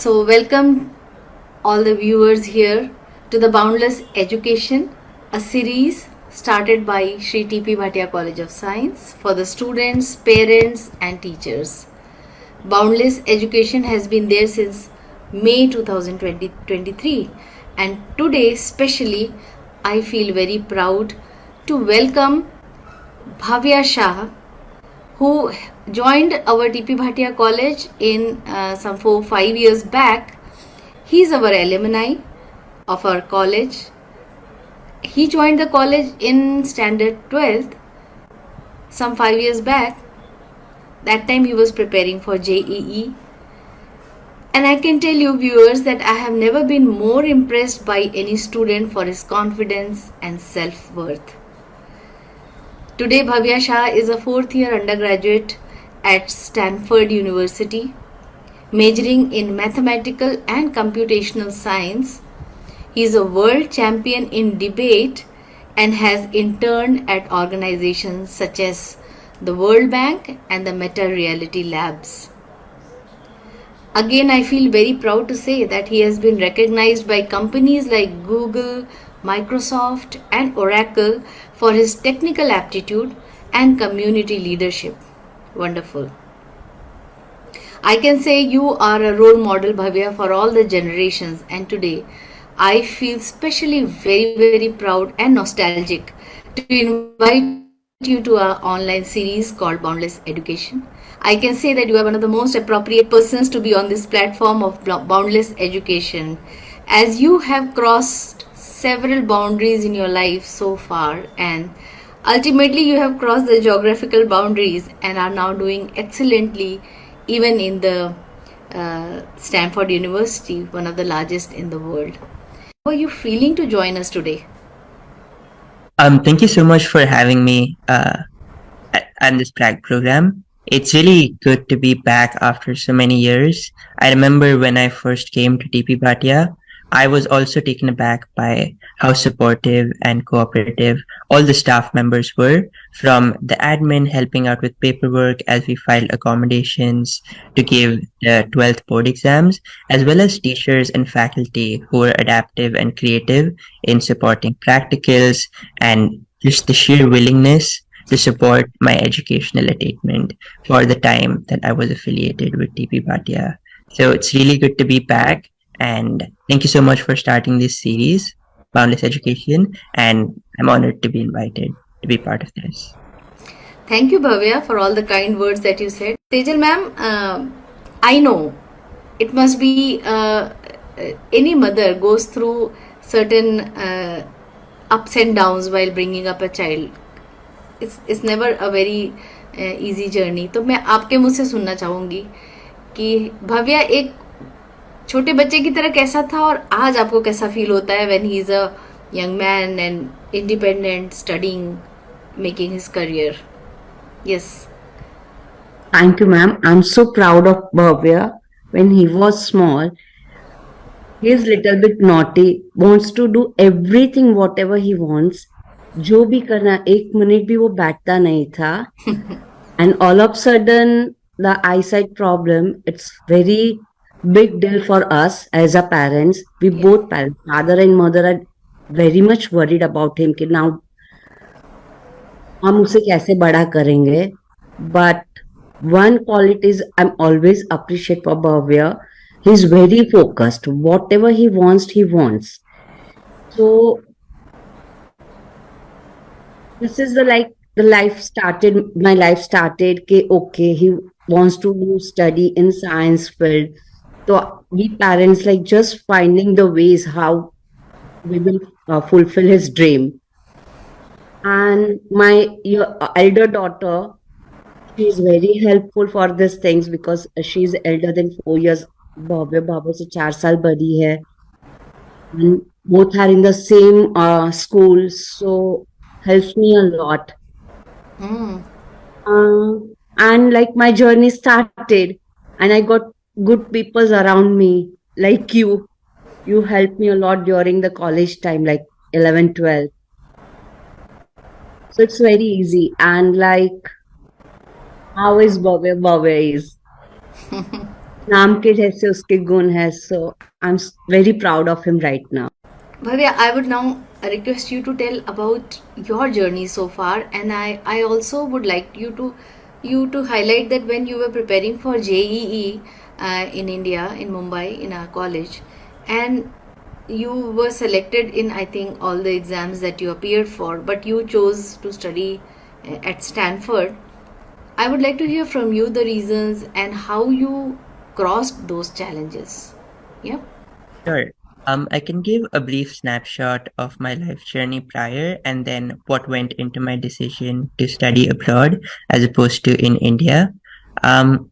So, welcome all the viewers here to the Boundless Education, a series started by Sri T.P. Bhatia College of Science for the students, parents, and teachers. Boundless Education has been there since May 2023, and today, especially, I feel very proud to welcome Bhavya Shah, who joined our TP Bhatia College in some 4-5 years back. He's our alumni of our college. He joined the college in standard 12th some 5 years back. That time he was preparing for JEE. And I can tell you viewers that I have never been more impressed by any student for his confidence and self-worth. Today, Bhavya Shah is a fourth-year undergraduate at Stanford University, majoring in mathematical and computational science. He is a world champion in debate and has interned at organizations such as the World Bank and the Meta Reality Labs. Again, I feel very proud to say that he has been recognized by companies like Google, Microsoft, and Oracle for his technical aptitude and community leadership. Wonderful. I can say you are a role model, Bhavya, for all the generations, and today I feel especially very proud and nostalgic to invite you to our online series called Boundless Education. I can say that you are one of the most appropriate persons to be on this platform of Boundless Education, as you have crossed several boundaries in your life so far, and ultimately you have crossed the geographical boundaries and are now doing excellently even in the Stanford University, one of the largest in the world. How are you feeling to join us today? Thank you so much for having me on this program. It's really good to be back after so many years. I remember when I first came to TP Bhatia, I was also taken aback by how supportive and cooperative all the staff members were, from the admin helping out with paperwork as we filed accommodations to give the 12th board exams, as well as teachers and faculty who were adaptive and creative in supporting practicals and just the sheer willingness to support my educational attainment for the time that I was affiliated with TP Bhatia. So it's really good to be back, and thank you so much for starting this series, Boundless Education, and I'm honored to be invited to be part of this. Thank you, Bhavya, for all the kind words that you said. Tejal ma'am, I know it must be any mother goes through certain ups and downs while bringing up a child. It's never a very easy journey. तो मैं आपके मुँह से सुनना चाहूँगी कि भव्या एक छोटे बच्चे की तरह कैसा था और आज आपको कैसा फील होता है when he is a young man and independent, studying, making his career. Yes. Thank you, ma'am. I'm so proud of Bhavya. When he was small, he is little bit naughty, wants to do everything whatever he wants. जो भी करना, एक minute भी वो बैठता नहीं था. And all of a sudden, the eyesight problem, it's very big deal for us as a parents. We both parents, father and mother, are very much worried about him कि now हम उसे कैसे बड़ा करेंगे. But one quality is I'm always appreciate for Bhavya. He's very focused. Whatever he wants. So this is my life started okay, he wants to do study in science field. So we parents just finding the ways how we will fulfill his dream. And my elder daughter, she is very helpful for these things because she's elder than 4 years. Baba se 4 saal badi hai, and both are in the same school, so helps me a lot. And my journey started, and I got good people around me like you. You helped me a lot during the college time, 11, 12. So it's very easy. And how is Bhavya is? नाम के जैसे उसके गुण है, so I'm very proud of him right now. Bhavya, I would now request you to tell about your journey so far, and I also would like you to highlight that when you were preparing for JEE in India, in Mumbai, in our college, and you were selected in, I think, all the exams that you appeared for, but you chose to study at Stanford. I would like to hear from you the reasons and how you crossed those challenges. Yeah. Sure. I can give a brief snapshot of my life journey prior and then what went into my decision to study abroad as opposed to in India. Um,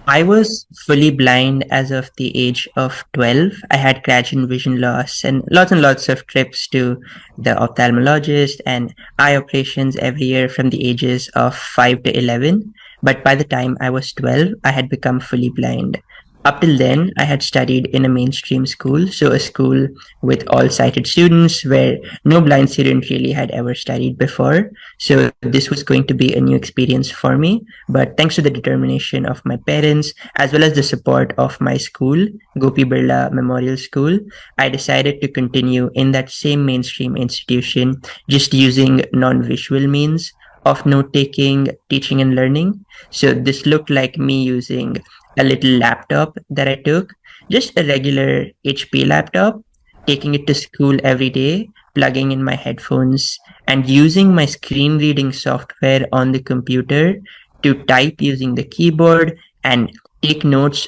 I was fully blind as of the age of 12. I had gradual vision loss and lots of trips to the ophthalmologist and eye operations every year from the ages of 5 to 11. But by the time I was 12, I had become fully blind. Up till then, I had studied in a mainstream school, so a school with all sighted students where no blind student really had ever studied before. So this was going to be a new experience for me. But thanks to the determination of my parents, as well as the support of my school, Gopi Birla Memorial School, I decided to continue in that same mainstream institution, just using non visual means of note taking, teaching, and learning. So this looked like me using a little laptop that I took, just a regular HP laptop, taking it to school every day, plugging in my headphones, and using my screen reading software on the computer to type using the keyboard and take notes.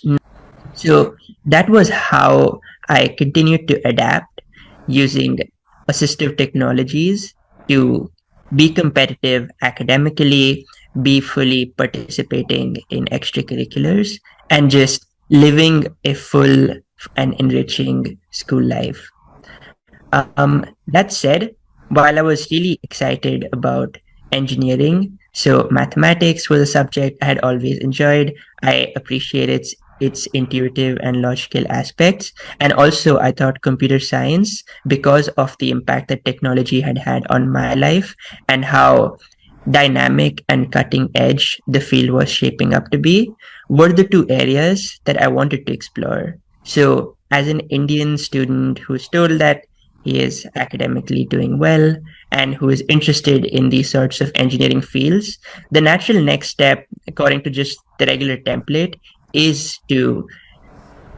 So that was how I continued to adapt using assistive technologies to be competitive academically, be fully participating in extracurriculars, and just living a full and enriching school life. That said, while I was really excited about engineering, so mathematics was a subject I had always enjoyed. I appreciate its intuitive and logical aspects. And also, I thought computer science, because of the impact that technology had had on my life and how dynamic and cutting edge the field was shaping up to be, were the two areas that I wanted to explore. So, as an Indian student who's told that he is academically doing well and who is interested in these sorts of engineering fields, the natural next step, according to just the regular template, is to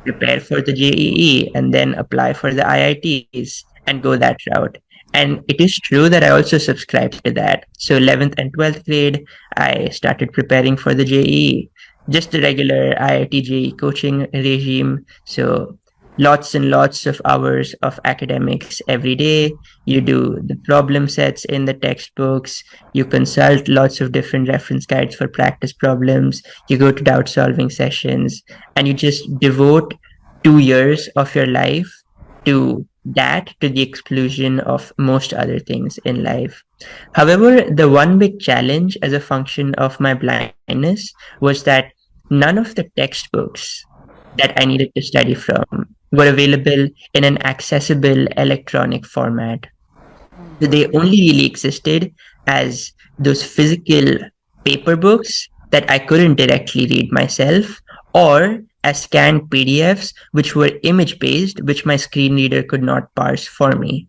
prepare for the JEE and then apply for the IITs and go that route. And it is true that I also subscribed to that. So 11th and 12th grade, I started preparing for the JEE, just the regular IIT JEE coaching regime. So lots and lots of hours of academics every day. You do the problem sets in the textbooks. You consult lots of different reference guides for practice problems. You go to doubt solving sessions and you just devote 2 years of your life to that, to the exclusion of most other things in life. However, the one big challenge as a function of my blindness was that none of the textbooks that I needed to study from were available in an accessible electronic format. So they only really existed as those physical paper books that I couldn't directly read myself, or as scanned PDFs, which were image based, which my screen reader could not parse for me.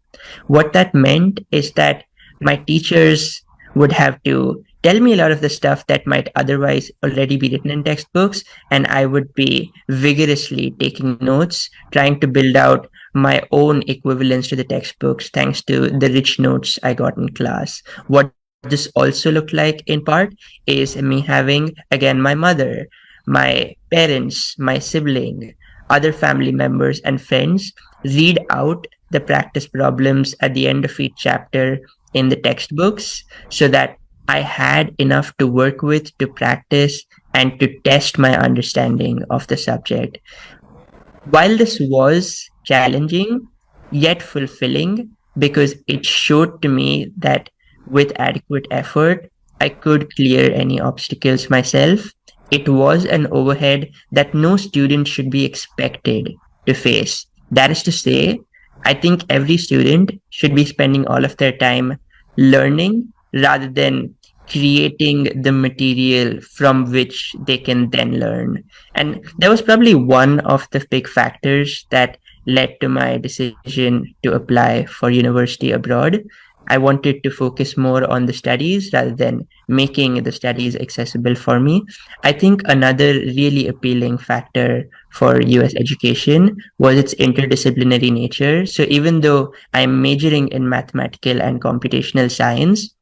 What that meant is that my teachers would have to tell me a lot of the stuff that might otherwise already be written in textbooks, and I would be vigorously taking notes, trying to build out my own equivalents to the textbooks thanks to the rich notes I got in class. What this also looked like in part is me having, again, my mother, my parents, my sibling, other family members, and friends read out the practice problems at the end of each chapter in the textbooks so that I had enough to work with to practice and to test my understanding of the subject. While this was challenging, yet fulfilling, because it showed to me that with adequate effort, I could clear any obstacles myself. It was an overhead that no student should be expected to face. That is to say, I think every student should be spending all of their time learning rather than creating the material from which they can then learn. And that was probably one of the big factors that led to my decision to apply for university abroad. I wanted to focus more on the studies rather than making the studies accessible for me. I think another really appealing factor for US education was its interdisciplinary nature. So even though I'm majoring in mathematical and computational science,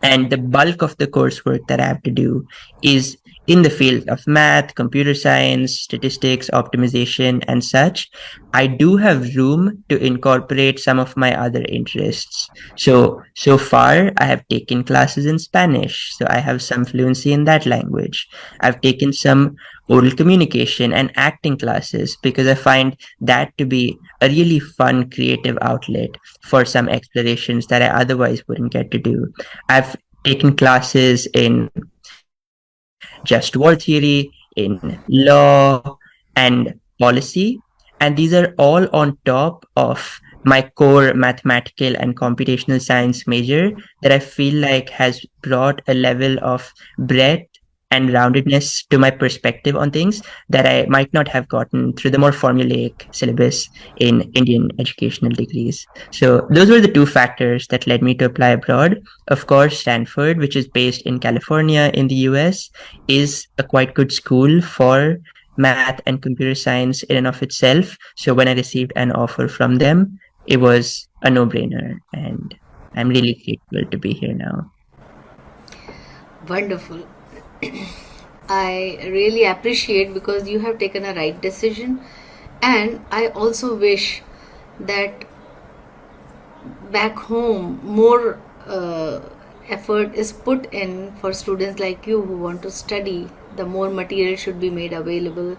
and the bulk of the coursework that I have to do is in the field of math, computer science, statistics, optimization, and such. I do have room to incorporate some of my other interests. So far, I have taken classes in Spanish, so I have some fluency in that language. I've taken some oral communication and acting classes because I find that to be a really fun creative outlet for some explorations that I otherwise wouldn't get to do. I've taken classes in just war theory, in law, and policy. And these are all on top of my core mathematical and computational science major that I feel like has brought a level of breadth and roundedness to my perspective on things that I might not have gotten through the more formulaic syllabus in Indian educational degrees. So those were the two factors that led me to apply abroad. Of course, Stanford, which is based in California in the US, is a quite good school for math and computer science in and of itself. So when I received an offer from them, it was a no-brainer, and I'm really grateful to be here now. Wonderful. I really appreciate because you have taken a right decision, and I also wish that back home more effort is put in for students like you who want to study. The more material should be made available,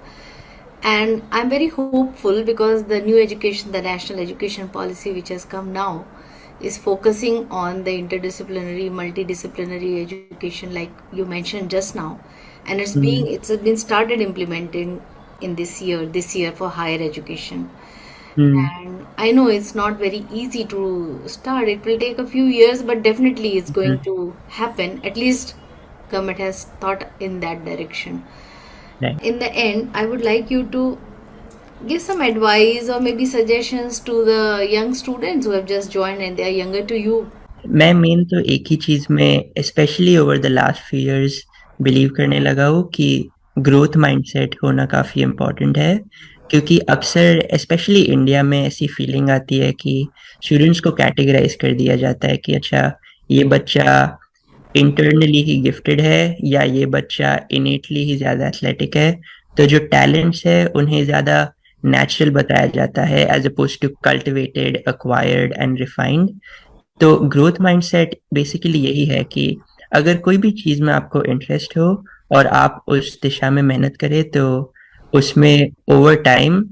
and I'm very hopeful because the new education, the national education policy which has come now, is focusing on the interdisciplinary, multidisciplinary education like you mentioned just now, and it's been started implementing in this year for higher education. Mm, And I know it's not very easy to start. It will take a few years, but definitely it's going mhm, to happen. At least government has thought in that direction. right. In the end, I would like you to give some advice or maybe suggestions to the young students who have just joined and they are younger to you. मैं main तो एक ही चीज में specially over the last few years believe करने लगा हूँ कि growth mindset होना काफी इम्पोर्टेंट है, क्योंकि अक्सर स्पेशली इंडिया में ऐसी फीलिंग आती है कि स्टूडेंट्स को कैटेगराइज कर दिया जाता है कि अच्छा, ये बच्चा इंटरनली ही गिफ्टेड है या ये बच्चा इनेटली ही ज्यादा एथलेटिक है। तो जो टैलेंट्स है उन्हें ज्यादा नेचुरल बताया जाता है as oppose to cultivated, acquired and refined. तो ग्रोथ माइंडसेट बेसिकली यही है कि अगर कोई भी चीज में आपको इंटरेस्ट हो और आप उस दिशा में मेहनत करें, तो उसमें ओवर टाइम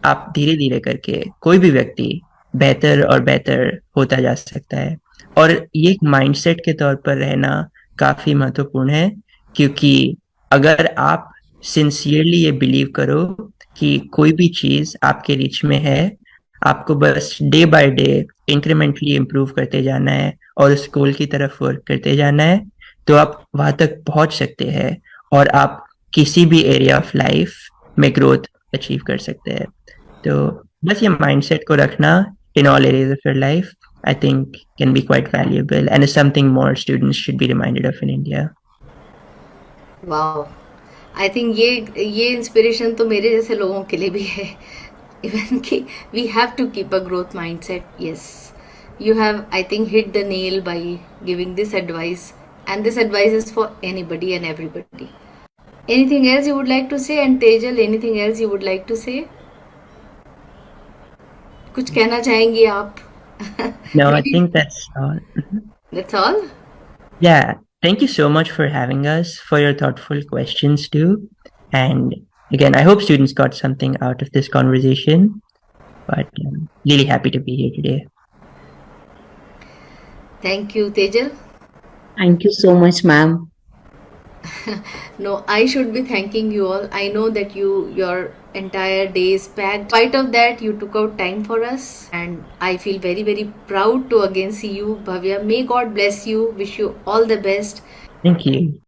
आप धीरे धीरे करके कोई भी व्यक्ति बेहतर और बेहतर होता जा सकता है। और ये एक माइंडसेट के तौर पर रहना काफी महत्वपूर्ण है, क्योंकि अगर आप सिंसियरली ये बिलीव करो कि कोई भी चीज आपके रीच में है, आपको बस day by day incrementally improve करते जाना है और उस गोल की तरफ वर्क करते जाना है, तो आप वहां तक पहुंच सकते हैं और आप किसी भी एरिया ऑफ लाइफ में ग्रोथ अचीव कर सकते हैं। तो बस ये माइंडसेट को रखना in all areas of your life, I think can be quite valuable and is something more students should be reminded of in India. वाह, आई थिंक ये इंस्पिरेशन तो मेरे जैसे लोगों के लिए भी है इवन कि we have to keep a growth mindset. Yes, you have, I think, hit the nail by giving this advice, and this advice is for anybody and everybody. Anything else you would like to say? And Tejal, anything else you would like to say? कुछ कहना चाहेंगी आप? No, I Maybe think that's all. Mhm. that's all. Yeah, thank you so much for having us, for your thoughtful questions too. And again, I hope students got something out of this conversation, but really happy to be here today. Thank you, Tejal. Thank you so much, ma'am. No, I should be thanking you all. I know that your entire day is packed. In spite of that, you took out time for us, and I feel very, very proud to again see you, Bhavya. May God bless you. Wish you all the best. Thank you.